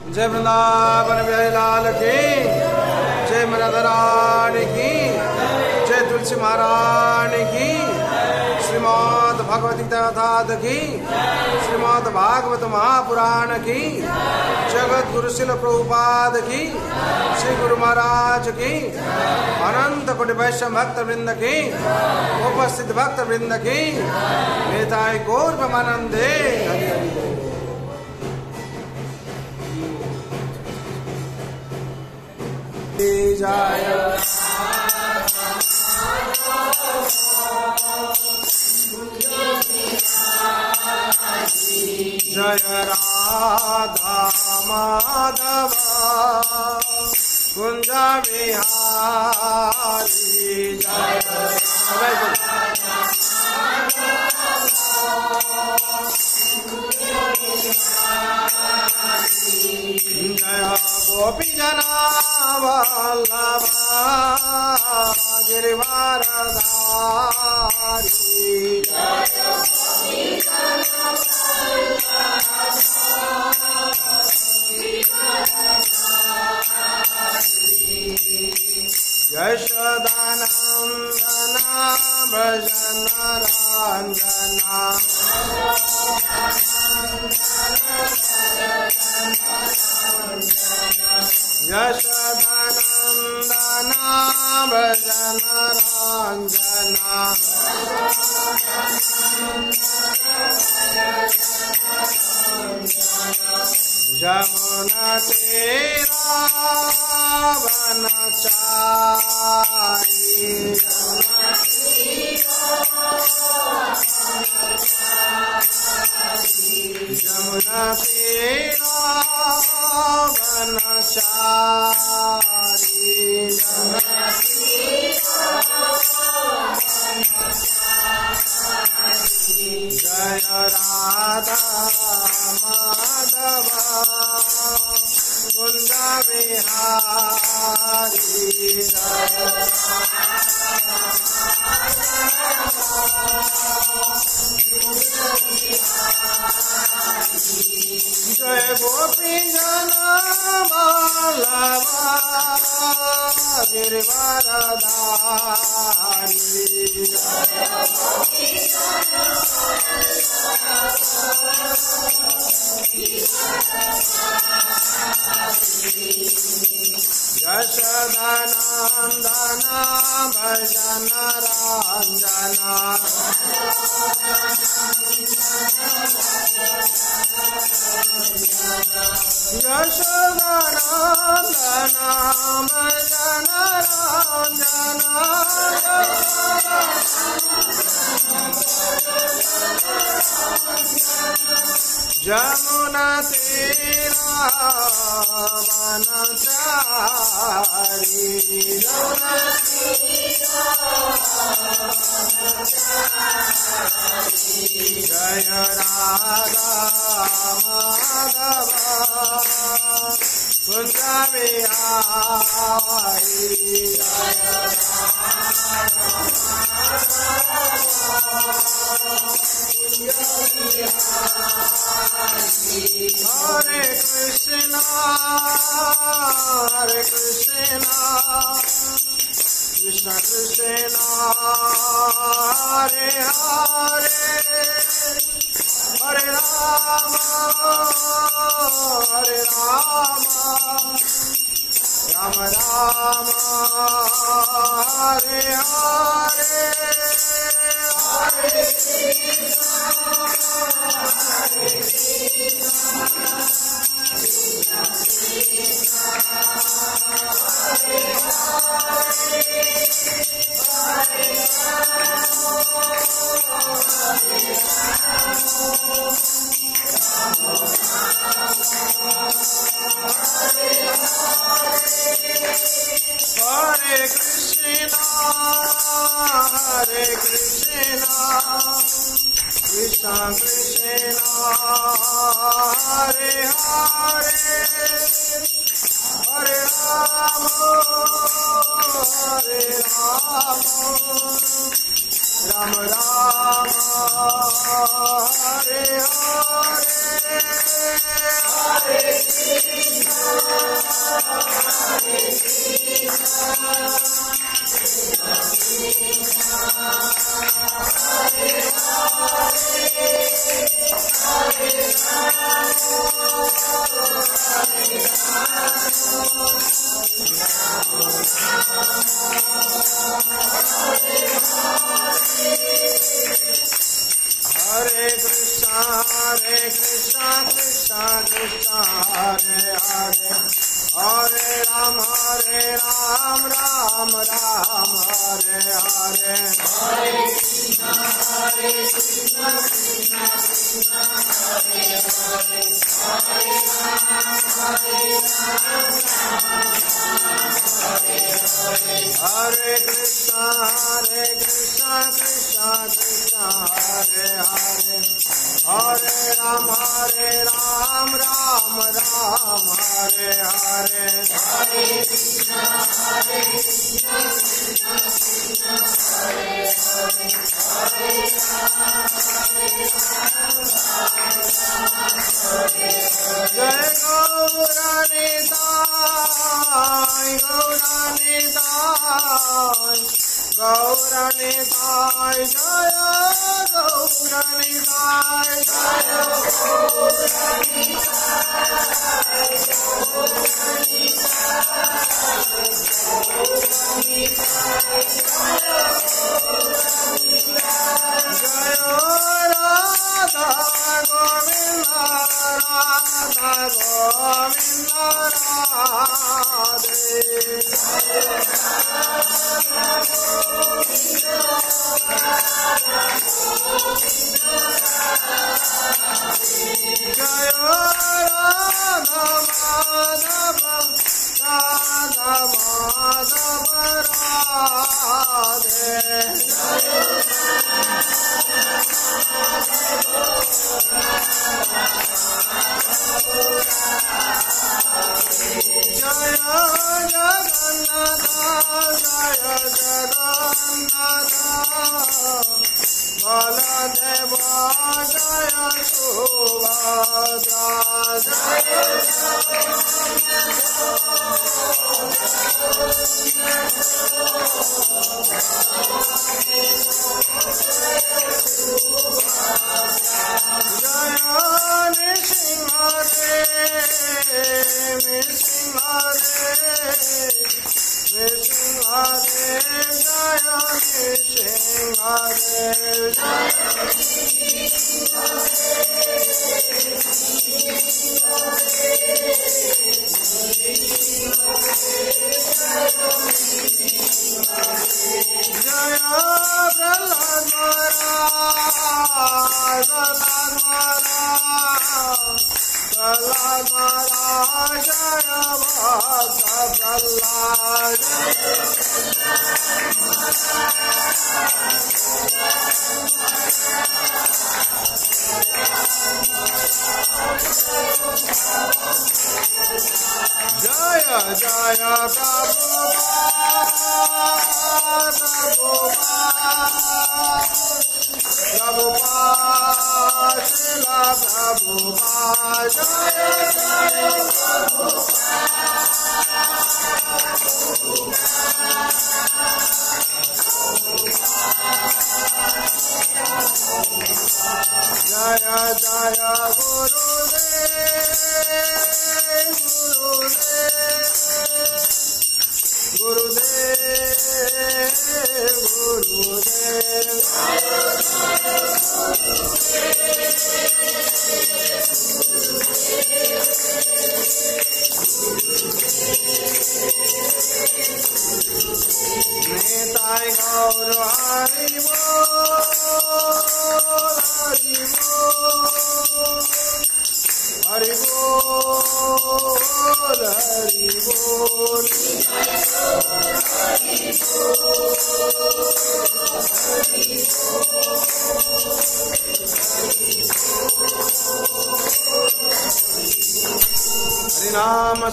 जय वृंदावन बिहारी लाल की, जय मराधारानी की, जय तुलसी महारानी की, श्रीमद् भगवती कथा की, श्रीमद् भागवत महापुराण की, जगत गुरु शिल प्रभुपाद की, श्री गुरु महाराज की, अनंत कोटि वैष्णव भक्त वृंद की, उपस्थित भक्त वृंद की, निताई गौर ब्रह्मानंदे। हरि हरि। जय जय राधा माधव कुंज बिहारी, जय जय गोपी जना वल्लभा गिरिवारधारी, यशोदानंदना भजन रंजना, यशोदानंदना भजन रंजना, जमुना तेरा वनचारी, जमुना तेरा वनचारी, जय राधा माधव कुंज बिहारी, जय गोपी जन वल्लभा गिरिवारधारी, यशोदानंदना भजन रंजना, यशोदानंदना भजन रंजना, जमुना तेरा वनचारी, जय राधा माधव कुंज बिहारी, हरे कृष्णा कृष्ण कृष्णा हरे हरे, हरे राम राम राम हरे हरे, हरे Krishna Krishna Hare Hare Hare Rama Rama Rama Hare Hare Hare Hare Krishna, Krishna Krishna, Hare Hare, Hare Ram, Ram Ram, Hare Hare. Hare Krishna, Krishna Krishna, Hare Hare, Hare Ram, Jai Gauranitai, Gauranitai, Gauranitai, Jaya Gauranitai, Jaya Radha Govinda, Radha Govinda Radhe. Jaya Radha Madhava, Radha Madhava Radhe. Jaya Jagannatha, Jaya Jagannatha, Baladeva, Jaya Subhadra, Jaya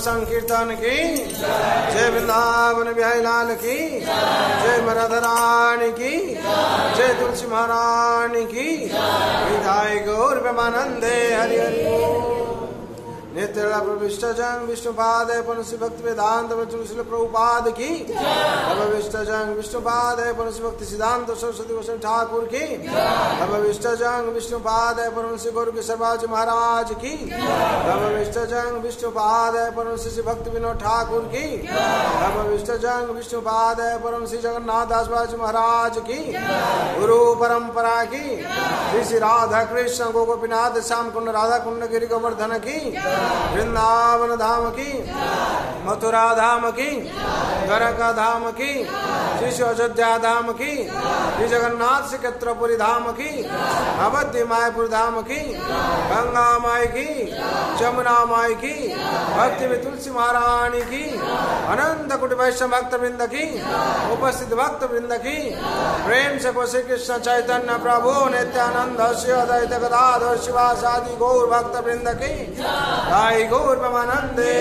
संकीर्तन की जय, वृंदावन बिहारी लाल की जय, राधा रानी की जय, तुलसी महारानी की विधाय गौर ब्रह्मानंदे हरि हरि नित्य प्रविष्ट जंग विष्णुपाद पुनसी भक्ति वेदांत तुलसी प्रभुपाद की प्रविष्ट जंग विष्णुपाद पुनसी भक्ति सिद्धांत सरस्वती गोस्वामी ठाकुर की प्रविष्ट जंग विष्णुपाद पुनसी गुरु केशवाजी महाराज की प्रविष्ट जंग विष्णुपाद पुनसी भक्ति विनोद ठाकुर की प्रविष्ट जंग विष्णुपाद पुनसी जगन्नाथ दास बाजी महाराज की गुरु परंपरा की श्री राधा कृष्ण गोपीनाथ श्याम कुंड राधा कुंड गिरि गोवर्धन की वृंदावन धाम की मथुरा धाम की, द्वारका धाम की, श्री अयोध्या धाम की, श्री जगन्नाथ श्री क्षेत्रपुरी धाम की, अवधि मायापुर धाम की, गंगा माई की, जमुना माई की, भक्ति में तुलसी महारानी की, अनंत कोटि वैष्णव भक्त वृंद की, उपस्थित भक्त वृंद की, प्रेम से श्री कृष्ण चैतन्य प्रभु नित्यानंद श्री अद्वैत गदाधर शिवासादि गौर भक्त वृंद की जय गौर प्रेमानंदे।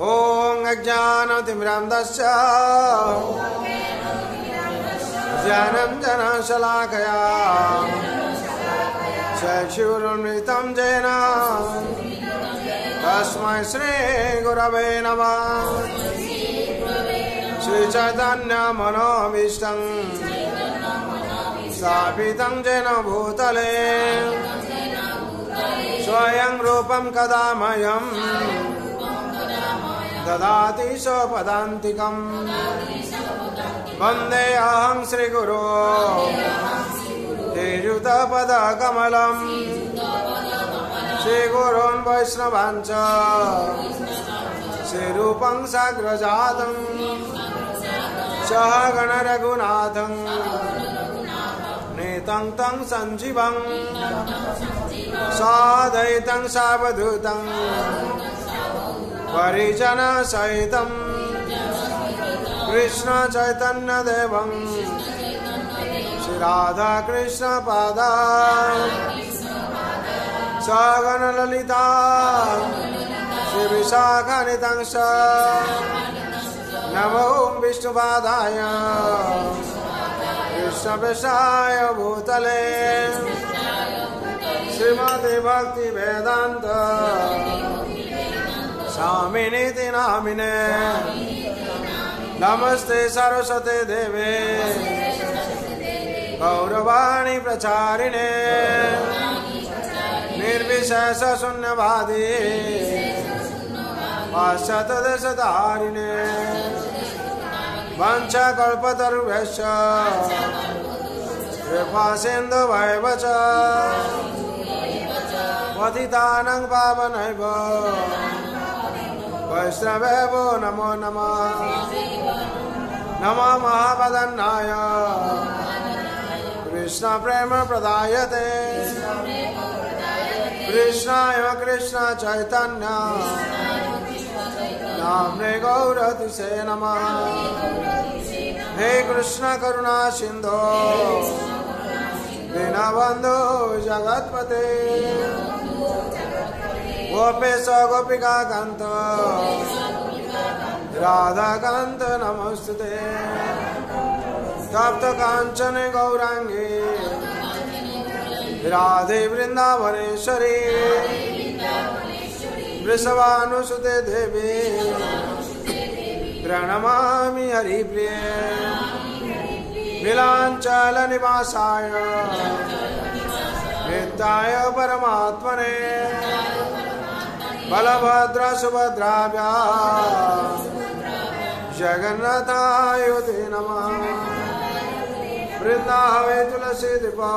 ओम अज्ञानतिमिरान्धस्य ज्ञानं शलाकया चक्षुरुन्मिलितं येन तस्मै श्री गुरवे नमः। श्री चैतन्य मनोभीष्टं स्थापितं येन भूतले स्वयं रूपं कदा मह्यं ददाति स्वपदान्तिकम्। वन्दे अहं श्रीगुरो श्रीयुतपदकमलं श्रीगुरोन् वैष्णवांश्च श्रीरूपं साग्रजातं सहगण रघुनाथं नेतं तं सञ्जीवं साद्वैतं सावधूतं परिजन सहितं कृष्ण चैतन्य देवं श्री राधा कृष्ण पादा सगण ललिता श्री विशाखानितांश नमो विष्णुपादाय कृष्ण प्रेष्ठाय भूतले श्रीमते भक्ति वेदांत स्वामिनीति नामिने नमस्ते सरस्वते देवे गौरवाणी प्रचारिणे निर्विशेष शून्यवादी पाश्चात्यदेशधारिणे वंशकल्पतरुभ्यश्च कृपासिन्धुभ्येव च पतितानां पावनेभ्यो वैष्णवेभ्यो नमो नमः। नमो महावदन्नाय कृष्ण प्रेम प्रदायते कृष्णाय कृष्ण चैतन्य नाम्ने गौरतिसे नमः। हे कृष्ण करुणा सिंधो दीनबन्धो जगत्पते गोपेश गोपिका कांत राधा कांत नमस्तुते। तप्त कांचन गौरांगी राधे वृंदावनेश्वरी वृषभानुसुते देवी प्रणमामि हरिप्रिये। नीलांचल निवासाय नित्याय परमात्मने बलभद्र सुभद्राभ्या जगन्नाथाय ते नमः। वृंदावे तुलसी दीपा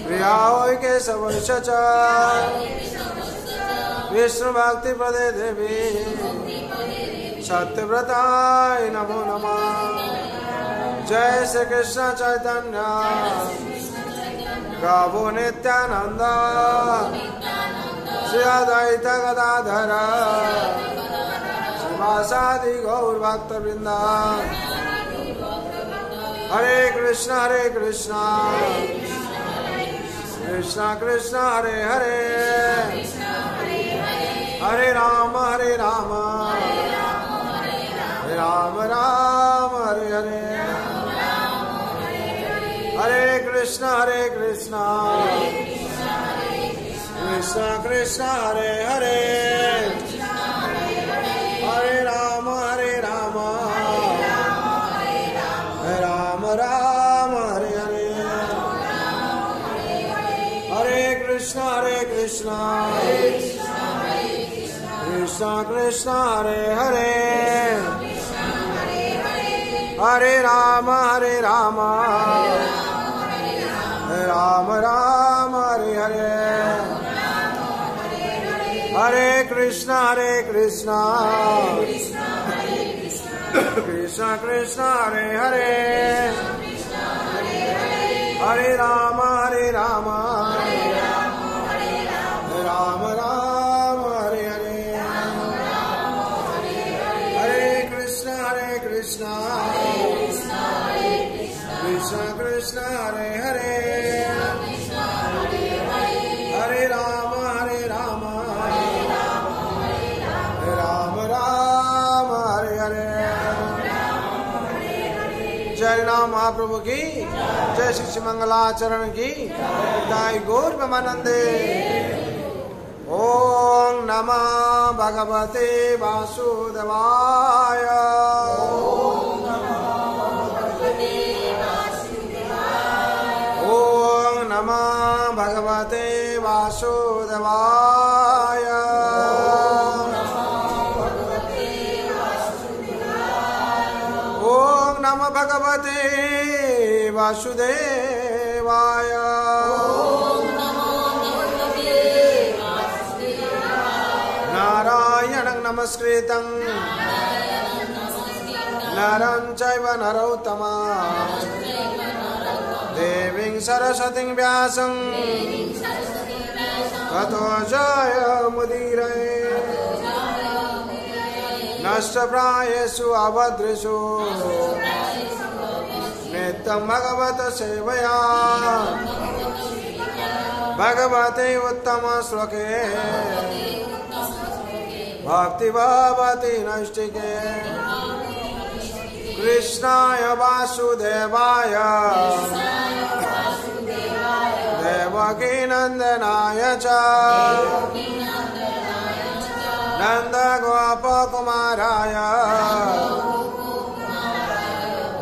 प्रिया होय केशवश च विष्णु भक्ति प्रदे देवी सत्यव्रताय नमो नमः। जय श्री कृष्ण चैतन्य प्रभु नित्यानंद श्री अद्वैत गदाधर शिवासादि गौर भक्त वृंदा। हरे कृष्ण कृष्ण कृष्ण हरे हरे हरे राम हरे राम राम राम हरे हरे। हरे कृष्ण कृष्ण कृष्ण हरे हरे हरे राम राम राम हरे हरे। हरे Krishna Krishna Krishna Hare Hare Hare Ram Ram Ram Hare Hare. Hare Krishna Krishna Krishna Hare Hare Hare Rama Rama Rama Hare Hare Hare Krishna Krishna Krishna Hare Hare Hare Rama Rama Rama Hare Hare जय राम महाप्रभु की जय श्री मंगलाचरण की दाई गौर ब्रह्मानंदे ओम नमः भगवते वासुदेवाय ओम नमः भगवते वासुदेवाय ओम नमः भगवते वासुदेवाय नारायणं नमस्कृतं नरं चैव नरोत्तमं देवीं सरस्वतीं व्यासं ततो जयमुदीरये नष्टप्रायेषु अभद्रेषु नित्यं भगवत सेवया भगवते उत्तम श्लोके भक्ति भवति नैष्टिके कृष्णाय वासुदेवाय देवकी नंदनाय च नंद गोपकुमाराय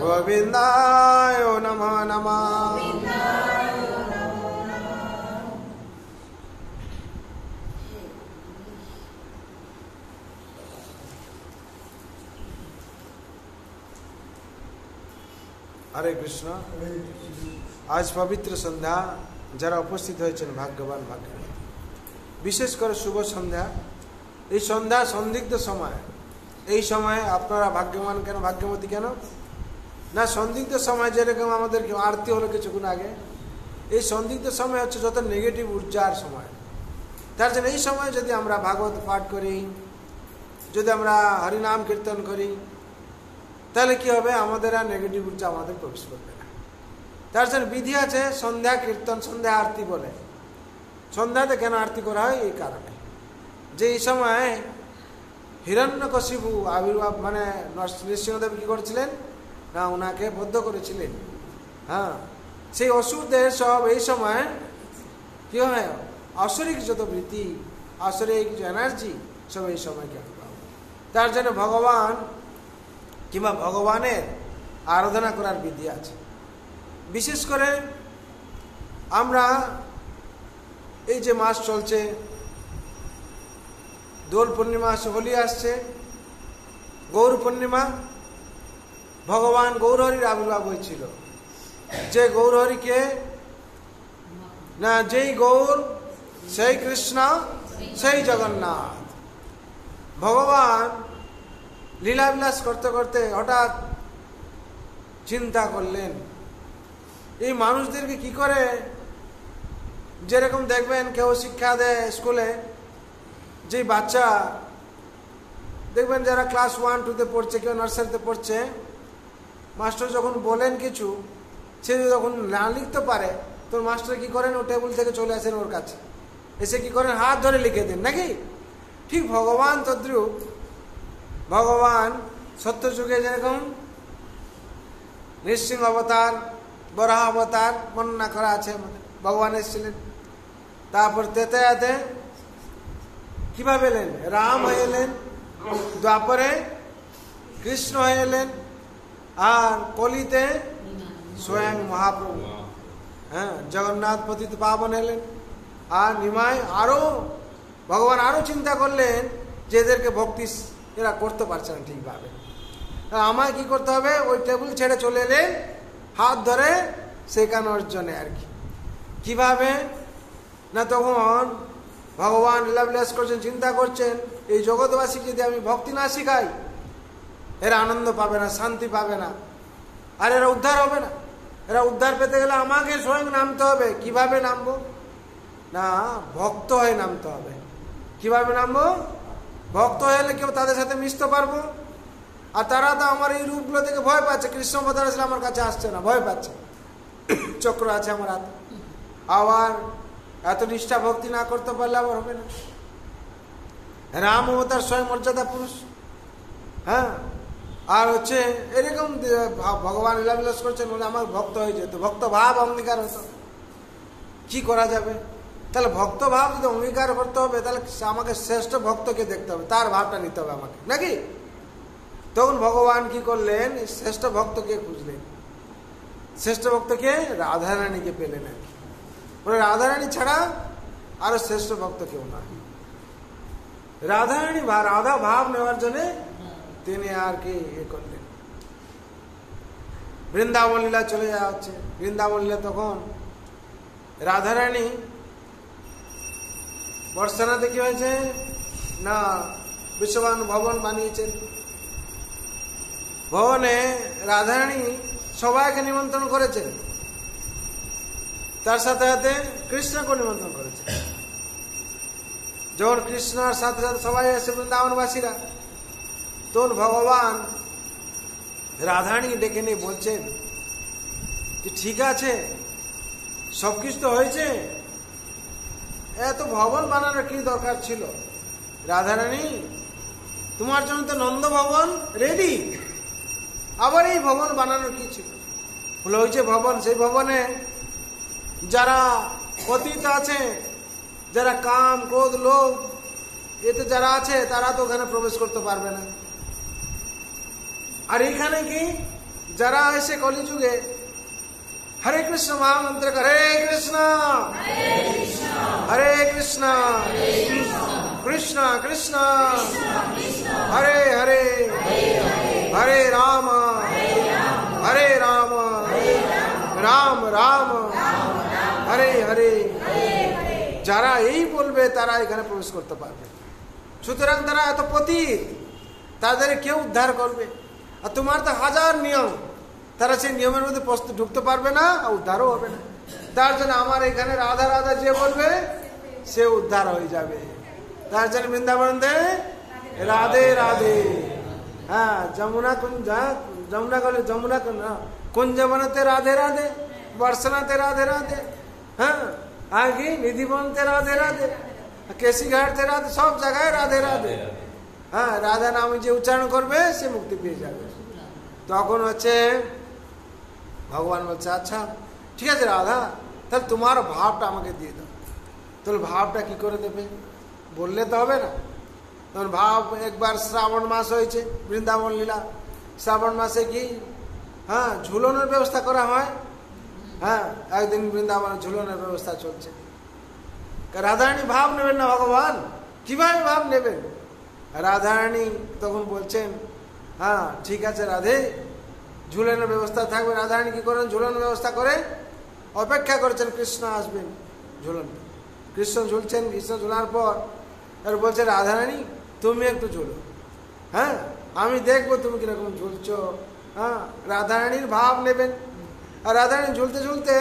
गोविंदाय नमो नमः हरे कृष्ण आज पवित्र सन्ध्या जरा उपस्थित হয়েছেন ভাগ্যবান ভাগ্যবতী বিশেষ করে শুভ সন্ধ্যা এই সন্ধ্যা সন্দিগ্ধ সময় এই সময় আপনারা ভাগ্যবান কেন ভাগ্যবতী কেন না সন্দিগ্ধ সময় যেরকম আমাদের আরতি হলো কিছুক্ষণ আগে এই সন্দিগ্ধ সময় হচ্ছে যত নেগেটিভ ঊর্জার সময় তার জন্য এই সময় যদি আমরা ভাগবত পাঠ করি যদি আমরা হরিনাম কীর্তন করি তাহলে কি হবে আমাদের আর নেগেটিভ ঊর্জা আমাদের প্রবেশ করবে না তার জন্য বিধি আছে সন্ধ্যা কীর্তন সন্ধ্যা আরতি বলে সন্ধ্যাতে কেন আরতি করা হয় এই কারণে যে এই সময় হিরণ্যকশিপু আবির্ভাব মানে নৃসিংহদেব কি করেছিলেন না ওনাকে বদ্ধ করেছিলেন হ্যাঁ সেই অসুরদের সব এই সময় কি হয় আসরিক যত বৃত্তি আসরিক এনার্জি সব এই সময় কেন তার জন্য ভগবান কিংবা ভগবানের আরাধনা করার বিধি আছে বিশেষ করে আমরা এই যে মাস চলছে দোল পূর্ণিমা হোলি আসছে গৌর পূর্ণিমা ভগবান গৌরহরির আবির্ভাব হয়েছিল যে গৌরহরিকে না যেই গৌর সেই কৃষ্ণ সেই জগন্নাথ ভগবান লীলাবিলাস করতে করতে হঠাৎ চিন্তা করলেন এই মানুষদেরকে কি করে যেরকম দেখবেন কেউ শিক্ষা দেয় স্কুলে যে বাচ্চা দেখবেন যারা ক্লাস 1-2-তে পড়ছে কেউ নার্সারিতে পড়ছে মাস্টার যখন বলেন কিছু সে যখন না লিখতে পারে তোর মাস্টার কি করেন ও টেবিল থেকে চলে আসেন ওর কাছে এসে কি করেন হাত ধরে লিখে দেন নাকি ঠিক ভগবান তদ্রূপ ভগবান সত্যযুগে যেরকম নৃসিংহ অবতার বরাহ অবতার বর্ণনা করা আছে আমাদের ভগবান এসেছিলেন তারপর তেতায়াতে কিভাবে এলেন রাম হয়ে এলেন দ্বাপরে কৃষ্ণ হয়ে এলেন আর কলিতে স্বয়ং মহাপ্রভু হ্যাঁ জগন্নাথ পতিত পাবন এলেন আর নিমায় আরো ভগবান আরো চিন্তা করলেন যে এদেরকে ভক্তি এরা করতে পারছে না ঠিকভাবে আমায় কি করতে হবে ওই টেবিল ছেড়ে চলে এলেন হাত ধরে শেখানোর জন্য আর কি কিভাবে না তখন ভগবান লীলাবিলাস করছেন, চিন্তা করছেন এই জগৎবাসী যদি আমি ভক্তি না শিখাই এরা আনন্দ পাবে না, শান্তি পাবে না, আর এরা উদ্ধার হবে না। এরা উদ্ধার পেতে গেলে আমাকে স্বয়ং নামতে হবে। কিভাবে নামবো? না, ভক্ত হয়ে নামতে হবে। কিভাবে নামবো? ভক্ত হলে কেউ তাদের সাথে মিশতে পারবো। আর তারা তো আমার এই রূপগুলো থেকে ভয় পাচ্ছে। কৃষ্ণ অবতার আসলে আমার কাছে আসছে না, ভয় পাচ্ছে। চক্র আছে আমার হাতে। আবার এত নিষ্ঠা ভক্তি না করতে পারলে আবার হবে না। রাম অবতার স্বয়ং মর্যাদা পুরুষ। হ্যাঁ, আর হচ্ছে এরকম ভগবান লীলাবিলাস করছেন বলে আমার ভক্ত হয়ে যেত, ভক্ত ভাব অঙ্গীকার হতো। কি করা যাবে? তাহলে ভক্ত ভাব যদি অঙ্গীকার করতে হবে তাহলে আমাকে শ্রেষ্ঠ ভক্তকে দেখতে হবে, তার ভাবটা নিতে হবে আমাকে, নাকি? তখন ভগবান কি করলেন? শ্রেষ্ঠ ভক্তকে খুঁজলেন। শ্রেষ্ঠ ভক্তকে রাধারানীকে পেলেন। বলে রাধারানী ছাড়া আরো শ্রেষ্ঠ ভক্ত কেউ না। রাধারানী রাধা ভাব নেওয়ার জন্য তিনি আর কি করলেন, বৃন্দাবন লীলা চলে যাওয়া হচ্ছে। বৃন্দাবন লীলা তখন রাধারানী বর্ষানাতে কি হয়েছে না, বিশ্ববান ভবন বানিয়েছেন। ভবনে রাধারানী সবাইকে নিমন্ত্রণ করেছেন, তার সাথে সাথে কৃষ্ণকে নিমন্ত্রণ করেছেন। যখন কৃষ্ণর সাথে সাথে সবাই এসে বৃন্দাবনবাসীরা, তখন ভগবান রাধারানীকে ডেকে নিয়ে বলছেন যে ঠিক আছে, সবকিছু তো হয়েছে, এত ভবন বানানোর কি দরকার ছিল? রাধারানী, তোমার জন্য তো নন্দ ভবন রেডি, আবার এই ভবন বানানোর কি ছিল? বলে ওই যে ভবন, সেই ভবনে যারা পতিত আছে, যারা কাম ক্রোধ লোভ এতে যারা আছে তারা তো ওখানে প্রবেশ করতে পারবে না। আর এখানে কি যারা এসে কলিযুগে হরে কৃষ্ণ মহামন্ত্র হরে কৃষ্ণ হরে কৃষ্ণ কৃষ্ণ কৃষ্ণ হরে হরে হরে রাম হরে রাম রাম রাম হরে হরে, যারা এই বলবে তারা এখানে প্রবেশ করতে পারবে। সুতরাং তারা এত পতিত, তাদের কেউ উদ্ধার করবে? আর তোমার তো হাজার নিয়ম, তারা সেই নিয়মের মধ্যে ঢুকতে পারবে না, আর উদ্ধারও হবে না। তার জন্য আমার এখানে রাধা রাধা যে বলবে সে উদ্ধার হয়ে যাবে। তার জন্য বৃন্দাবনে রাধে রাধে। হ্যাঁ, যমুনা কুঞ্জ, যমুনা গলে যমুনা কুঞ্জবনতে রাধে রাধে, বর্ষনাতে রাধে রাধে। হ্যাঁ, আগে নিধিবনতে রাধে রাধে, কেশিঘাটতে রাধে, সব জায়গায় রাধে রাধে। হ্যাঁ, রাধা নাম যে উচ্চারণ করবে সে মুক্তি পেয়ে যাবে। তখন হচ্ছে ভগবান বলছে আচ্ছা ঠিক আছে রাধা, তাহলে তোমার ভাবটা আমাকে দিয়ে দাও। তাহলে ভাবটা কি করে দেবে? বললে তো হবে না। তখন ভাব, একবার শ্রাবণ মাস হয়েছে, বৃন্দাবন লীলা, শ্রাবণ মাসে কি হ্যাঁ ঝুলনের ব্যবস্থা করা হয়। হ্যাঁ, একদিন বৃন্দাবনে ঝুলনের ব্যবস্থা চলছে। রাধারানী ভাব নেবেন না ভগবান, কিভাবে ভাব নেবেন? রাধারানী তখন বলছেন হ্যাঁ ঠিক আছে রাধে, ঝুলনের ব্যবস্থা থাকবে। রাধারানী কি করেন? ঝুলনের ব্যবস্থা করে অপেক্ষা করছেন কৃষ্ণ আসবেন ঝুলন। কৃষ্ণ ঝুলছেন, কৃষ্ণ ঝুলার পর আর বলছে রাধারানী তুমি একটু ঝুলো, হ্যাঁ আমি দেখবো তুমি কিরকম ঝুলছো। হ্যাঁ, রাধারানীর ভাব নেবেন। আর রাধারানী ঝুলতে ঝুলতে,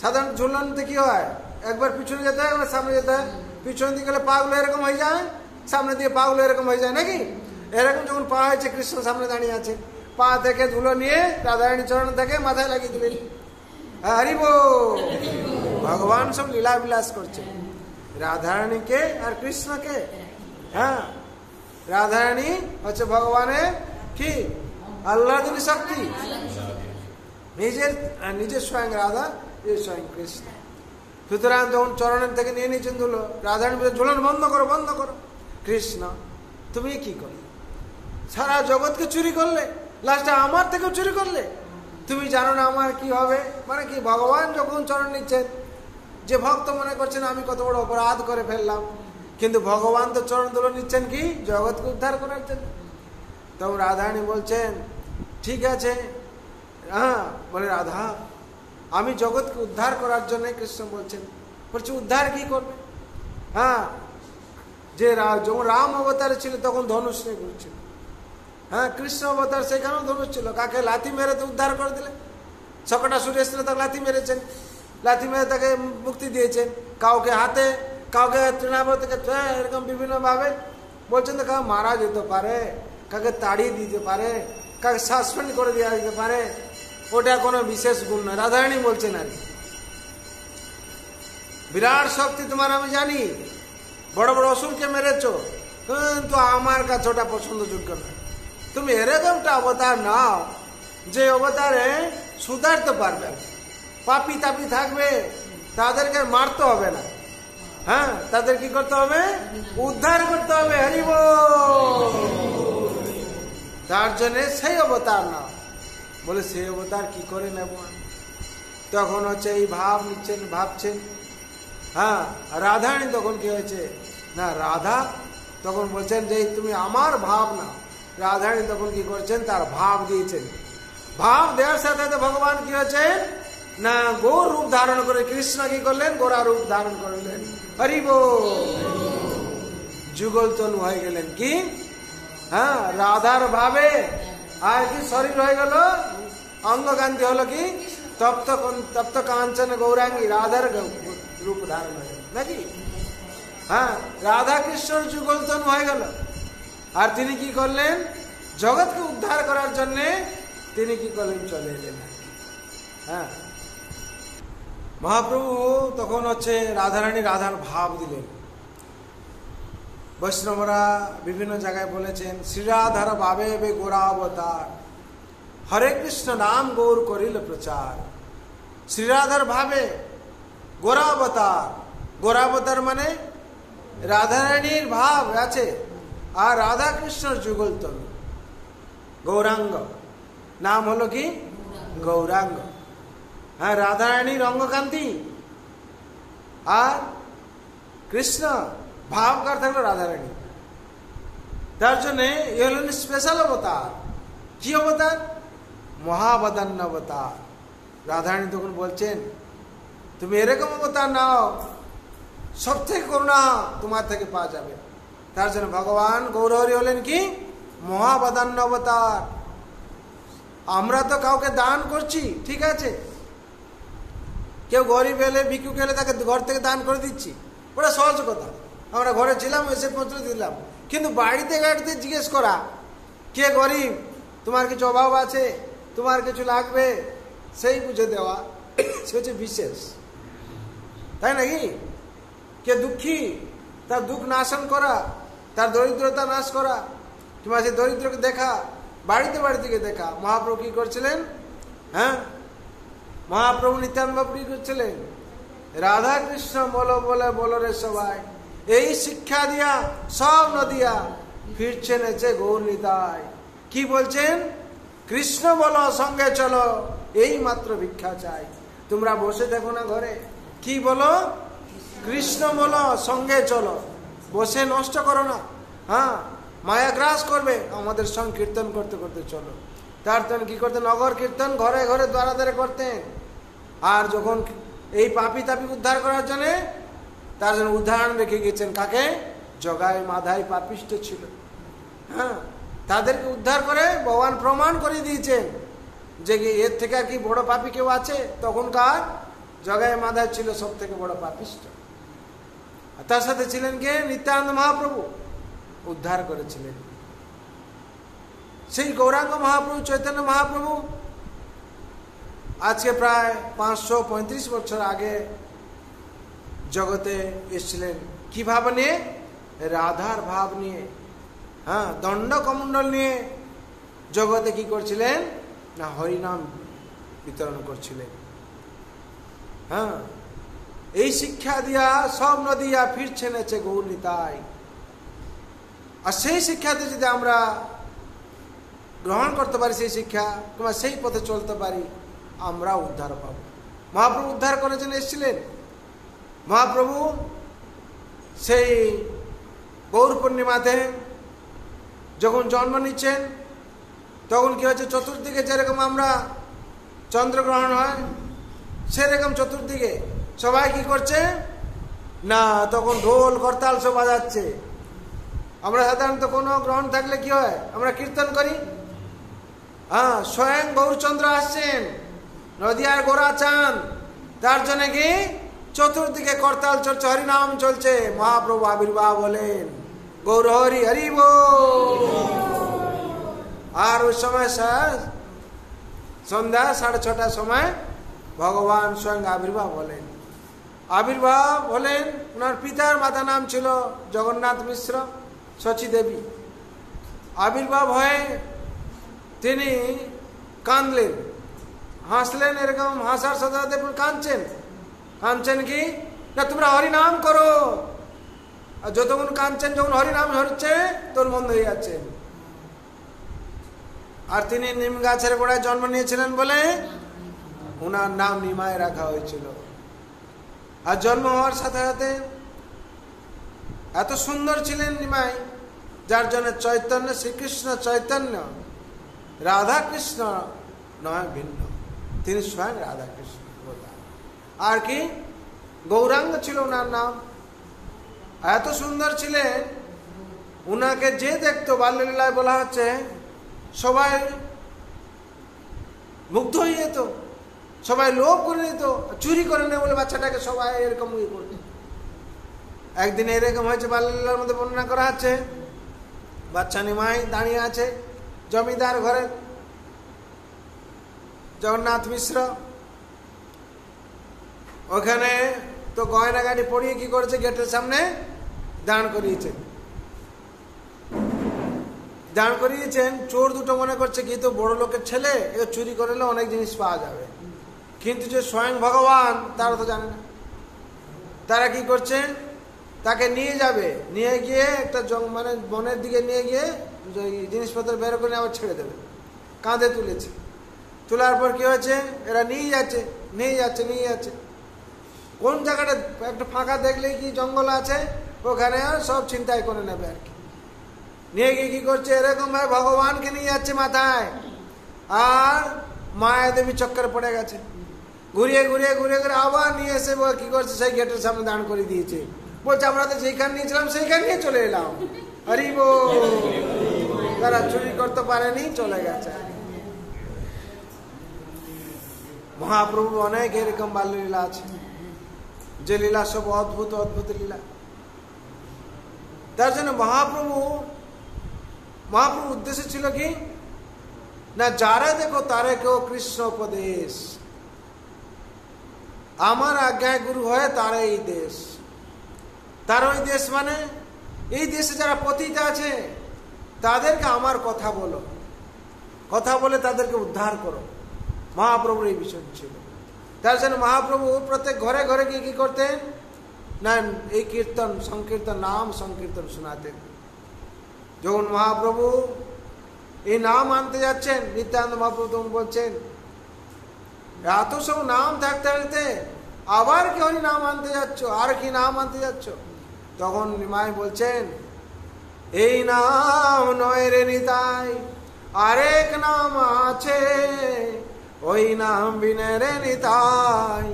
সাধারণ ঝুলনতে কি হয়, একবার পিছনে যেতে হয়, একবার সামনে যেতে হয়। পিছন দিকে গেলে পাগুলো এরকম হয়ে যায়, সামনে দিয়ে পাগুলো এরকম হয়ে যায়, নাকি? এরকম যখন পা হয়েছে, কৃষ্ণ সামনে দাঁড়িয়ে আছে, পা থেকে ধুলো নিয়ে রাধারানী চরণ থেকে মাথায় লাগিয়ে দিলেন। হরি বল, ভগবান সব লীলা বিলাস করছে রাধারানীকে আর কৃষ্ণকে। হ্যাঁ, রাধারানী হচ্ছে ভগবানের কি আল্লাহনী শক্তি, নিজের স্বয়ং রাধা, স্বয়ং কৃষ্ণ। সুতরাং যখন চরণের থেকে নিয়ে নিয়েছেন ধুলো, রাধারানী ঝুলন বন্ধ করো, বন্ধ করো। কৃষ্ণ তুমি কি করলে? সারা জগৎকে চুরি করলে, লাস্টে আমার থেকেও চুরি করলে। তুমি জানো না আমার কি হবে? মানে কি, ভগবান যখন চরণ নিচ্ছেন, যে ভক্ত মনে করছেন আমি কত বড় অপরাধ করে ফেললাম, কিন্তু ভগবান তো চরণ ধুলো নিচ্ছেন কি জগৎকে উদ্ধার করার জন্য। তখন রাধারানী বলছেন ঠিক আছে। হ্যাঁ, বলে রাধা আমি জগৎকে উদ্ধার করার জন্য, কৃষ্ণ বলছেন, বলছে উদ্ধার কি করবে? হ্যাঁ, যে যখন রাম অবতারে ছিল তখন ধনুষ নিয়ে ঘুরছিল। হ্যাঁ, কৃষ্ণ অবতার সেখানেও ধনুষ ছিল। কাকে লাথি মেরে তো উদ্ধার করে দিলে। শকটাসুর এসেছিল, তাকে লাথি মেরেছেন, লাথি মেরে তাকে মুক্তি দিয়েছেন। কাউকে হাতে, কাউকে তৃণাবত থেকে এরকম বিভিন্নভাবে বলছেন তো, কাউকে মারা যেতে পারে, কাকে তাড়িয়ে দিতে পারে, কাকে সাসপেন্ড করে দেওয়া যেতে পারে। ওটা কোনো বিশেষ গুণ নয়, রাধারানী বলছেন আর কি। বিরাট শক্তি তোমার আমি জানি, বড় বড় অসুরকে মেরেছ, কিন্তু আমার কাছে ওটা পছন্দযোগ্য নয়। তুমি এরকমটা অবতার নাও যে অবতারে সুধারতে পারবে। পাপি তাপি থাকবে, তাদেরকে মারতে হবে না। হ্যাঁ, তাদের কি করতে হবে? উদ্ধার করতে হবে। হরি বল। তার জন্য সেই অবতার নাও। বলে সেই অবতার কি করে নেব? তখন হচ্ছে এই ভাব নিচ্ছেন, ভাবছেন। হ্যাঁ, রাধারানী তখন কি হয়েছে না, রাধা তখন বলছেন যে তুমি আমার ভাব না। রাধারানী তখন কি করছেন, তার ভাব দিয়েছেন। ভাব দেওয়ার সাথে সাথে ভগবান কি হয়েছে না, গৌর রূপ ধারণ করে কৃষ্ণ কি করলেন, গোরা রূপ ধারণ করলেন। হরি বল। যুগল তনু হয়ে গেলেন কি, হ্যাঁ, রাধার ভাবে। আর কি শরীর হয়ে গেল, অঙ্গকান্তি হলো কি তপ্ত কাঞ্চন গৌরাঙ্গী, রাধার রূপ ধারণ হয়ে গেল নাকি। হ্যাঁ, রাধা কৃষ্ণর যুগল তনু হয়ে গেল। আর তিনি কি করলেন, জগৎকে উদ্ধার করার জন্য তিনি কি করলেন, চলে এলেন। হ্যাঁ, মহাপ্রভু তখন হচ্ছে রাধারানী রাধার ভাব দিলেন। বৈষ্ণবরা বিভিন্ন জায়গায় বলেছেন, শ্রীরাধার ভাবে বে গোরা অবতার, হরে কৃষ্ণ নাম গৌর করিল প্রচার। শ্রীরাধার ভাবে গোরা অবতার, গোরা অবতার মানে রাধারানীর ভাব আছে, আর রাধা কৃষ্ণর যুগল তনু গৌরাঙ্গ, নাম হলো কি গৌরাঙ্গ। হ্যাঁ, রাধারানীর অঙ্গকান্তি আর কৃষ্ণ ভাবকার থাকলো রাধারানী। তার জন্য এ হলেন স্পেশাল অবতার। কি অবতার? মহাবদান্য অবতার। রাধারানী তখন বলছেন, তুমি এরকম অবতার নাও, সব থেকে করুণা তোমার থেকে পাওয়া যাবে। তার জন্য ভগবান গৌরহরি হলেন কি মহাবদান্য অবতার। আমরা তো কাউকে দান করছি, ঠিক আছে, কেউ গরিব এলে, ভিক্ষুক এলে তাকে ঘর থেকে দান করে দিচ্ছি, ওটা সহজ কথা। আমরা ঘরে ছিলাম, এসে পৌঁছে দিলাম। কিন্তু বাড়িতে গাড়িতে জিজ্ঞেস করা, কে গরিব, তোমার কিছু অভাব আছে, তোমার কিছু লাগবে, সেই বুঝে দেওয়া, সে হচ্ছে বিশেষ, তাই নাকি? কে দুঃখী, তার দুঃখ নাশন করা, তার দরিদ্রতা নাশ করা, কিংবা সে দরিদ্রকে দেখা, বাড়িতে বাড়িতে দেখা। মহাপ্রভু কি করছিলেন? হ্যাঁ, মহাপ্রভু নিত্যানন্দ বাবু কি করছিলেন? রাধা কৃষ্ণ বলো বলে বলো রে সবাই, এই শিক্ষা দিয়া সব নদিয়া ফিরছেন এসে গৌর নিতাই। কি বলছেন? কৃষ্ণ বলো সঙ্গে চলো, এই মাত্র ভিক্ষা চাই। তোমরা বসে দেখো না ঘরে, কি বলো? কৃষ্ণ বলো সঙ্গে চলো, বসে নষ্ট করো না। হ্যাঁ, মায়া গ্রাস করবে, আমাদের সঙ্গে কীর্তন করতে করতে চলো। তার জন্য কি করতেন? নগর কীর্তন ঘরে ঘরে দ্বারা দ্বারে করতেন। আর যখন এই পাপি তাপি উদ্ধার করার জন্য, তার জন্য উদাহরণ রেখে গেছেন কাকে? জগাই মাধাই পাপিষ্ট ছিল। হ্যাঁ, তাদেরকে উদ্ধার করে ভগবান প্রমাণ করে দিয়েছেন যে এর থেকে আর কি বড় পাপি কেউ আছে? তখনকার জগাই মাধাই ছিল সব থেকে বড় পাপিষ্ট। তার সাথে ছিলেন কে? নিত্যানন্দ মহাপ্রভু উদ্ধার করেছিলেন। সেই গৌরাঙ্গ মহাপ্রভু, চৈতন্য মহাপ্রভু আজকে প্রায় 535 বছর আগে জগতে এসেছিলেন। কি ভাব নিয়ে? রাধার ভাব নিয়ে। হ্যাঁ, দণ্ড কমণ্ডল নিয়ে জগতে কি করছিলেন না? হরিনাম বিতরণ করছিলেন। হ্যাঁ, এই শিক্ষা দিয়া সব নদিয়া ফিরছেন এসে গৌর নিতাই। আর সেই শিক্ষাতে যদি আমরা গ্রহণ করতে পারি, সেই শিক্ষা কিংবা সেই পথে চলতে পারি, আমরা উদ্ধার পাব। মহাপ্রভু উদ্ধার করার জন্য এসেছিলেন। মহাপ্রভু সেই গৌর পূর্ণিমাতে যখন জন্ম নিচ্ছেন, তখন কি হচ্ছে? চতুর্দিকে যেরকম আমরা চন্দ্রগ্রহণ হয়, সেরকম চতুর্দিকে সবাই কি করছে? না, তখন ঢোল করতাল সব বাজাচ্ছে। আমরা সাধারণত কোনো গ্রহণ থাকলে কি হয়, আমরা কীর্তন করি। হ্যাঁ, স্বয়ং গৌরচন্দ্র আসছেন, নদিয়ার গোরা চান, তার জন্য কি চতুর্দিকে করতাল চলছে, হরিনাম চলছে। মহাপ্রভু আবির্ভাব হলেন, গৌর হরি হরি বল। আর ওই সময় সন্ধ্যা 6:30 সময় ভগবান স্বয়ং আবির্ভাব হলেন। আবির্ভাব হলেন, ওনার পিতার মাতা নাম ছিল জগন্নাথ মিশ্র, শচী দেবী। আবির্ভাব হয়ে তিনি কাঁদলেন, হাসলেন, এরকম হাসার সাথে সাথে কাঁদছেন। কাঁদছেন কি না, তোমরা হরিনাম করো। আর যতক্ষণ কাঁদছেন, যখন হরিনাম হচ্ছে তোর বন্ধ হয়ে যাচ্ছে। আর তিনি নিম গাছের গোড়ায় জন্ম নিয়েছিলেন বলে ওনার নাম নিমাই রাখা হয়েছিল। আর জন্ম হওয়ার সাথে সাথে এত সুন্দর ছিলেন নিমাই, যার জন্য চৈতন্য, শ্রীকৃষ্ণ চৈতন্য, রাধা কৃষ্ণ নয় ভিন্ন, তিনি স্বয়ং রাধা কৃষ্ণ। আর কি গৌরাঙ্গ ছিল ওনার নাম। এত সুন্দর ছিলেন, উনাকে যে দেখতো, বাল্যলীলায় বলা হচ্ছে সবাই মুগ্ধ হয়ে যেত, সবাই লোভ করে নিত, চুরি করে নেয় বলে বাচ্চাটাকে সবাই এরকম ইয়ে করত। একদিন এরকম হয়েছে, বাল্যলীলার মধ্যে বর্ণনা করা আছে, বাচ্চা নিমাই দাঁড়িয়ে আছে জমিদার ঘরে, জগন্নাথ মিশ্র ওখানে তো গয়না গাড়ি পড়িয়ে কি করেছে, গেটের সামনে দাঁড় করিয়েছেন। দাঁড় করিয়েছেন, চোর দুটো মনে করছে কি তো বড় লোকের ছেলে, এ চুরি করলে অনেক জিনিস পাওয়া যাবে। কিন্তু যে স্বয়ং ভগবান, তারা তো জানে না। তারা কি করছে, তাকে নিয়ে যাবে, নিয়ে গিয়ে একটা মানে বনের দিকে নিয়ে গিয়ে জিনিসপত্র বের করে আবার ছেড়ে দেবে। কাঁধে তুলেছে, তোলার পর কি হয়েছে, এরা নিয়ে যাচ্ছে নিয়ে যাচ্ছে নিয়ে যাচ্ছে। কোন জায়গাটা একটা ফাঁকা দেখলেই কি জঙ্গল আছে, ওখানে সব ছিনতাই করে নেবে আর কি। নিয়ে গিয়ে কি করছে, এরকম ভাবে ভগবানকে নিয়ে যাচ্ছে মাথায়। আর মায়া দেবী চক্করে পড়ে গেছে, ঘুরিয়ে ঘুরিয়ে ঘুরিয়ে ঘুরে আবার নিয়ে এসে কি করছে, সেই গেটের সামনে দাঁড় করে দিয়েছে। বলছে আমরা তো যেখানে নিয়েছিলাম সেইখানে নিয়ে চলে এলাম। হরি বল। তারা চুরি করতে পারেনি, চলে গেছে। মহাপ্রভু অনেক এরকম বাল্যলীলা আছে, যে লীলা সব অদ্ভুত অদ্ভুত লীলা। তার জন্য মহাপ্রভু উদ্দেশ্য ছিল কি না, যারা দেখো তারে কেউ কৃষ্ণ উপদেশ, আমার আজ্ঞায় গুরু হয় তারা এই দেশ। তার ওই দেশ মানে এই দেশে যারা পতিত আছে, তাদেরকে আমার কথা বলো, কথা বলে তাদেরকে উদ্ধার করো। মহাপ্রভুর এই বিষয় ছিল। তার জন্য মহাপ্রভু প্রত্যেক ঘরে ঘরে গিয়ে কি করতেন না, এই কীর্তন সংকীর্তন, নাম সংকীর্তন শোনাতেন। যখন মহাপ্রভু এই নাম আনতে যাচ্ছেন, নিত্যানন্দ মহাপ্রভু তখন বলছেন, এত সব নাম থাকতে থাকতে আবার কি হরি নাম আনতে যাচ্ছ, আর কি নাম আনতে যাচ্ছ? তখন নিমাই বলছেন, এই নাম নয় রে নিতাই, আরেক নাম আছে, ওই নাম বিনে রে নিতাই,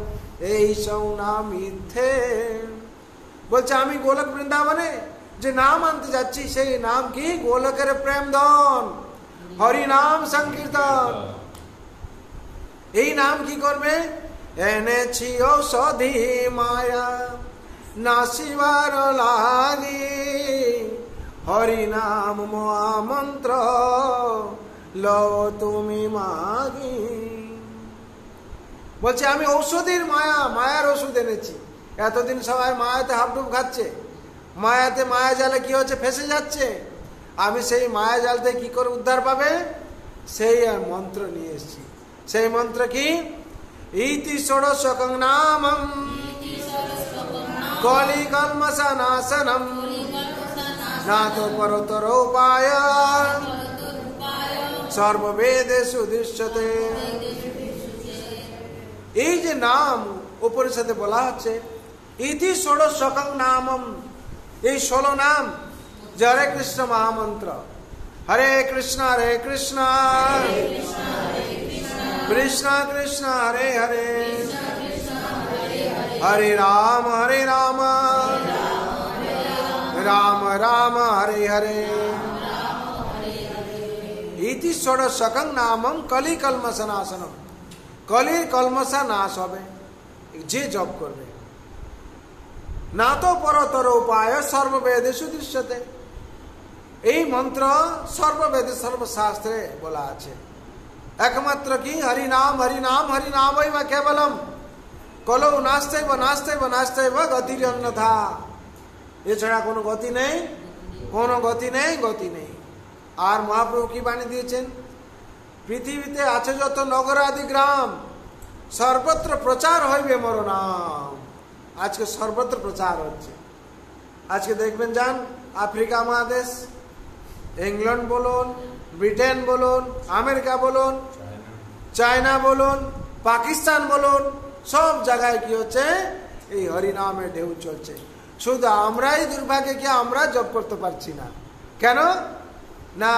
এই সব নাম মিথ্যে। বলছে আমি গোলক বৃন্দাবনে যে নাম আনতে যাচ্ছি, সেই নাম কি গোলকের প্রেম ধন, হরি নাম সংকীর্তন। এই নাম কি করবে, এনেছি ঔষধি মায়া নাসিবার লাগি, হরি নাম মহামন্ত্র লও তুমি মাগি। বলছে আমি ঔষধির মায়ার ওষুধ এনেছি। এতদিন সবাই মায়াতে হাবডুব খাচ্ছে, মায়াতে মায়া জালে কি হচ্ছে, ফেসে যাচ্ছে। আমি সেই মায়া জাল থেকে কি করে উদ্ধার পাবে, সেই মন্ত্র নিয়ে এসেছি। সেই মন্ত্র কি, ইতি ষোড়শকং নামম কলি কলমশনাশনম নাতো পরতর উপায় সর্ববেদেষু দৃশ্যতে। এই যে নাম উপনিষদে বলা হচ্ছে, ইতি ষোড়শকং নামম, এই 16 নাম যে হরে কৃষ্ণ মহামন্ত্র। হরে কৃষ্ণ কৃষ্ণ কৃষ্ণ হরে হরে, হরে রাম राम राम हरे हरे इति षोडशकं नामम कली कलमशनाशनम कलिर कलमशा नाश হবে যে জপ করবে না তো পরতর উপায় সর্ববেদেষু দৃশ্যতে এই মন্ত্র সর্ববেদে সর্বশাস্ত্রে বলা আছে একমাত্র কি হরি নাম হরি নাম হরি নামৈব কেবলম কলৌ নাস্তেব নাস্তেব নাস্তেব গতির অন্যথা এছাড়া কোনো গতি নেই কোনো গতি নেই গতি নেই আর মহাপ্রভু কি বাণী দিয়েছেন পৃথিবীতে আছে যত নগর আদি গ্রাম সর্বত্র প্রচার হইবে মোর নাম আজকে সর্বত্র প্রচার হচ্ছে আজকে দেখবেন যান আফ্রিকা মহাদেশ ইংল্যান্ড বলুন ব্রিটেন বলুন আমেরিকা বলুন চায়না বলুন পাকিস্তান বলুন সব জায়গায় কি হচ্ছে এই হরি নামের ঢেউ চলছে শুধু আমরাই দুর্ভাগ্য কি আমরা জপ করতে পারছি না কেন না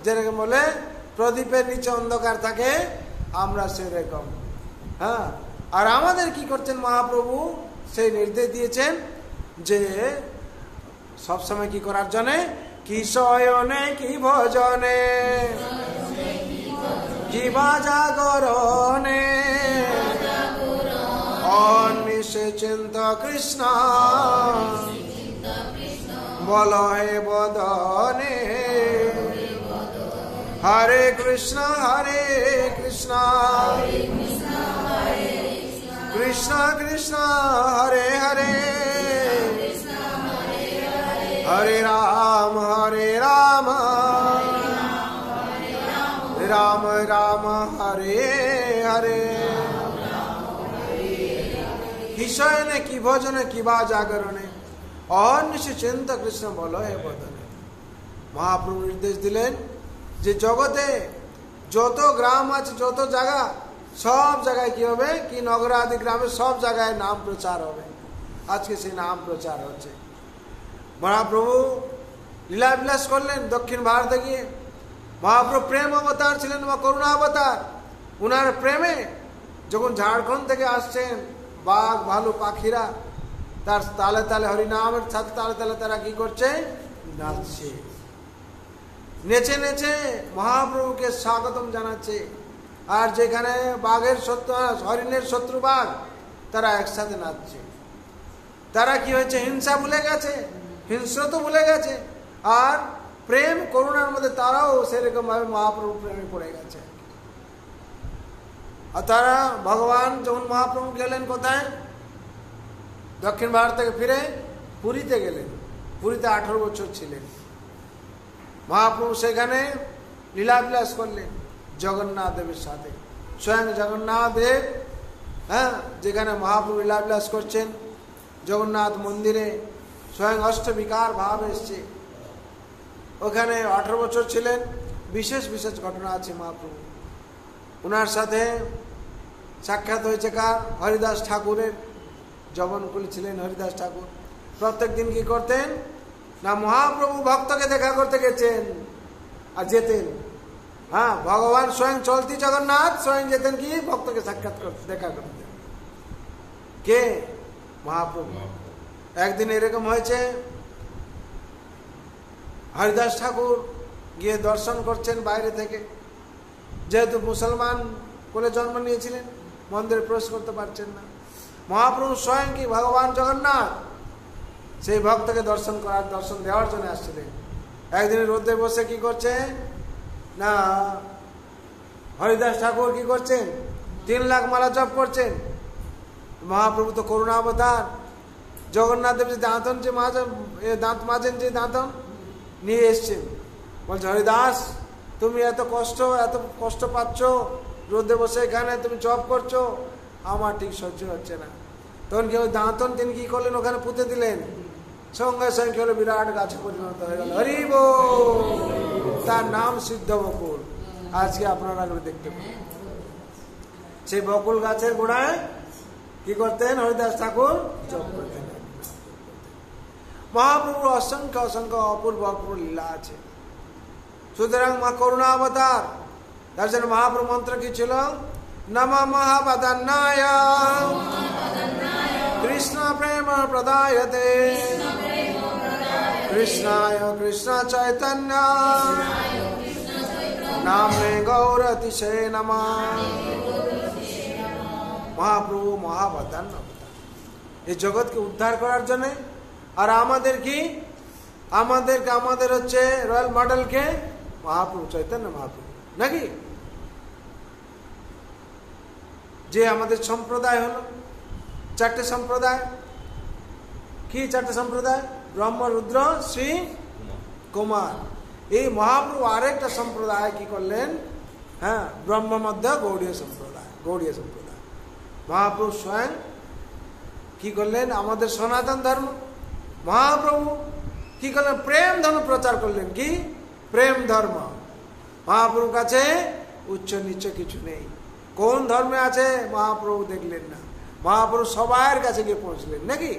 যেরকম বলে প্রদীপের নিচে অন্ধকার থাকে আমরা সেরকম হ্যাঁ আর আমাদের কি করছেন মহাপ্রভু সেই নির্দেশ দিয়েছেন যে সব সময় কি করার জন্য কি শয়নে কি ভজনে কি জাগরণে অনিশে চিন্ত কৃষ্ণ বল হে বদনে হরে কৃষ্ণ কৃষ্ণ কৃষ্ণ হরে হরে হরে রাম রাম রাম হরে হরে কিশয়নে কি ভজনে কিবা জাগরণে অনিশে চিন্ত কৃষ্ণ বল হে বদনে মহাপ্রভু নির্দেশ দিলেন যে জগতে যত গ্রাম আছে যত জায়গা সব জায়গায় কি হবে কি নগর আদি গ্রামে সব জায়গায় নাম প্রচার হবে আজকে সেই নাম প্রচার হচ্ছে মহাপ্রভু লীলা বিলাস করলেন দক্ষিণ ভারতে গিয়ে মহাপ্রভু প্রেম অবতার ছিলেন বা করুণা অবতার উনার প্রেমে যখন ঝাড়খণ্ড থেকে আসছেন বাঘ ভালু পাখিরা তার তালে তালে হরিনামের সাথে তালে তালে তারা কি করছে নাচছে নেচে নেচে মহাপ্রভুকে স্বাগতম জানাচ্ছে আর যেখানে বাঘের শত্রু হরিণের শত্রু বাঘ তারা একসাথে নাচছে তারা কি হয়েছে হিংসা ভুলে গেছে হিংস্র তো ভুলে গেছে আর প্রেম করুণার মধ্যে তারাও সেরকম ভাবে মহাপ্রভু প্রেমে পড়ে গেছে আর তারা ভগবান যখন মহাপ্রভু গেলেন কোথায় দক্ষিণ ভারত থেকে ফিরে পুরীতে গেলেন পুরীতে 18 বছর ছিলেন মহাপ্রভু সেখানে লীলাবিলাস করলেন জগন্নাথ দেবের সাথে স্বয়ং জগন্নাথ দেব হ্যাঁ যেখানে মহাপ্রভু লীলাবিলাস করছেন জগন্নাথ মন্দিরে স্বয়ং অষ্টবিকার ভাব এসছে ওখানে 18 বছর ছিলেন বিশেষ বিশেষ ঘটনা আছে মহাপ্রভু উনার সাথে সাক্ষাৎ হয়েছে কার হরিদাস ঠাকুরের জবনকুলী ছিলেন হরিদাস ঠাকুর প্রত্যেক দিন কি করতেন না মহাপ্রভু ভক্তকে দেখা করতে গেছেন আর যেতেন হ্যাঁ ভগবান স্বয়ং চলতি জগন্নাথ স্বয়ং যেতেন কি ভক্তকে সাক্ষাৎ করতে দেখা করতে কে মহাপ্রভু একদিন এরকম হয়েছে হরিদাস ঠাকুর গিয়ে দর্শন করছেন বাইরে থেকে যেহেতু মুসলমান কোলে জন্ম নিয়েছিলেন মন্দিরে প্রবেশ করতে পারছেন না মহাপ্রভু স্বয়ং কি ভগবান জগন্নাথ সেই ভক্তকে দর্শন দেওয়ার জন্য আসছিলেন একদিন রোদে বসে কি করছে না হরিদাস ঠাকুর কি করছেন 3 লাখ মালা জপ করছেন মহাপ্রভু তো করুণা অবতার জগন্নাথ দেব যে দাঁতন যে দাঁত মাজেন যে দাঁতন নিয়ে এসছেন বলছে হরিদাস তুমি এত কষ্ট পাচ্ছ রোদে বসে এখানে তুমি জপ করছো আমার ঠিক সহ্য হচ্ছে না তখন কি ওই দাঁতন তিনি কি করলেন ওখানে পুঁতে দিলেন সঙ্গে সঙ্গে কি হলো বিরাট গাছে পরিণত হয়ে গেল হরি বল তার নাম সিদ্ধ বকুল আজকে আপনারা দেখতে পাবেন সেই বকুল গাছের গোড়ায় কি করতেন হরিদাস ঠাকুর জপ করতেন মহাপ্রভুর অসংখ্য অসংখ্য অপূর্ব অপূর্ব লীলা আছে সুতরাং মা করুণা অবতার তার জন্য মহাপ্রভু মন্ত্র কি ছিল নমঃ মহাবদন্নায় কৃষ্ণ প্রেম প্রদায়তে कृष्णाय कृष्ण चैतन्य नामे गौर अतिशय नमः। महाप्रभु महावदान ये जगत के उद्धार करार जन्य और আমাদের হচ্ছে রয়্যাল মডেল কে মহাপ্রভু চৈতন্য মহাপ্রভু নাকি, যে আমাদের সম্প্রদায় হলো চারটে সম্প্রদায়। কি চারটে সম্প্রদায়? ব্রহ্ম, রুদ্র, শ্রী, কুমার। এই মহাপ্রভু আরেকটা সম্প্রদায় কি করলেন? হ্যাঁ, ব্রহ্ম মধ্য গৌড়ীয় সম্প্রদায়। মহাপ্রভু স্বয়ং কি করলেন? আমাদের সনাতন ধর্ম মহাপ্রভু কি করলেন? প্রেম ধর্ম প্রচার করলেন। কি প্রেম ধর্ম? মহাপ্রভুর কাছে উচ্চ নিচ্চ কিছু নেই। কোন ধর্মে আছে মহাপ্রভু দেখলেন না, মহাপ্রভু সবার কাছে গিয়ে পৌঁছলেন নাকি,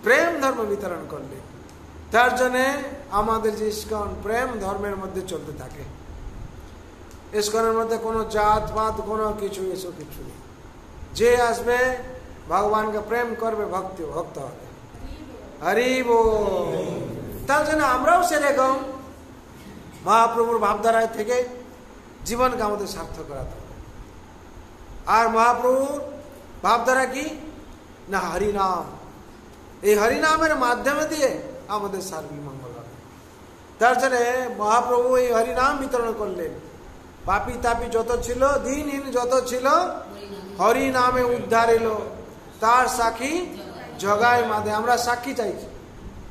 প্রেম ধর্ম বিতরণ করলেন। তার জন্য আমাদের যে ইস্কন প্রেম ধর্মের মধ্যে চলতে থাকে। ইস্কনের মধ্যে কোনো জাত পাত কোনো কিছু এসব কিছু নেই। যে আসবে ভগবানকে প্রেম করবে, ভক্ত হবে। হরি বল। তার জন্য আমরাও সেরকম মহাপ্রভুর ভাবধারায় থেকে জীবনকে আমাদের সার্থক করাতে হবে। আর মহাপ্রভুর ভাবধারা কি না? হরিনাম। এই হরিনামের মাধ্যমে দিয়ে আমাদের সার্বিক মঙ্গল হবে। তার জন্য মহাপ্রভু এই হরিনাম বিতরণ করলেন। পাপি তাপি যত ছিল, দিনহীন যত ছিল, হরিনামে উদ্ধার এলো। তার সাক্ষী জগায় মাদে। আমরা সাক্ষী চাইছি,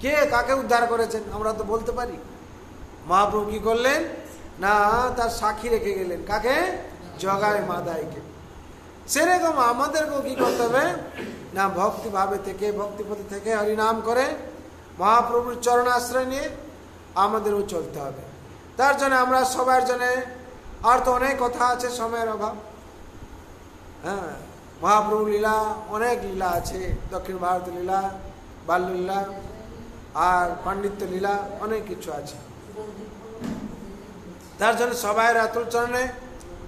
কে কাকে উদ্ধার করেছেন আমরা তো বলতে পারি। মহাপ্রভু কি করলেন না? তার সাক্ষী রেখে গেলেন। কাকে? জগায় মাদাইকে। সেরকম আমাদেরকেও কি করতে হবে না? ভক্তি ভাবে থেকে, ভক্তিপথে থেকে হরিনাম করে মহাপ্রভুর চরণ আশ্রয় নিয়ে আমাদেরও চলতে হবে। তার জন্য আমরা সবার জন্য, আর তো অনেক কথা আছে, সময়ের অভাব। হ্যাঁ, মহাপ্রভু লীলা অনেক লীলা আছে। দক্ষিণ ভারত লীলা, বাল্যলীলা আর পাণ্ডিত্য লীলা, অনেক কিছু আছে। তার জন্য সবাই রাতুল চরণে,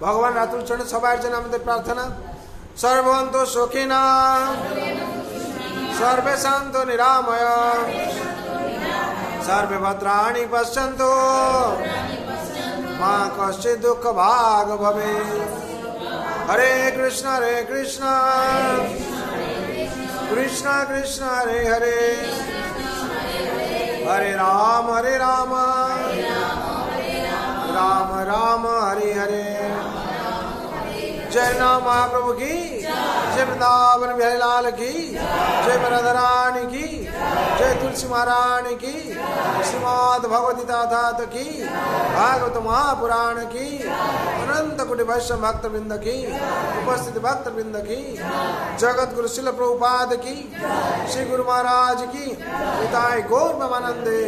ভগবান রাতুল চরণে সবার জন্য আমাদের প্রার্থনা। সর্বন্ত সুখিনা সর্বে শান্ত নিরাময় সর্বে ভদ্রাণি পশ্যন্তু মা কশ্চিৎ দুঃখ ভাগ ভবে। হরে কৃষ্ণ কৃষ্ণ কৃষ্ণ হরে হরে, হরে রাম राम राम हरे हरे। जय नाम महाप्रभु की जय, वृंदावन बिहारी लाल की जय, राधारानी की जय, तुलसी महारानी की, श्रीमद् भगवती दादात की, भागवत महापुराण की, अनंत कोटि वैष्णव भक्त वृंद की, उपस्थित भक्त वृंद की, जगत गुरु शिल प्रभुपाद की, श्री गुरु महाराज की, निताय गौर प्रेमानंदे।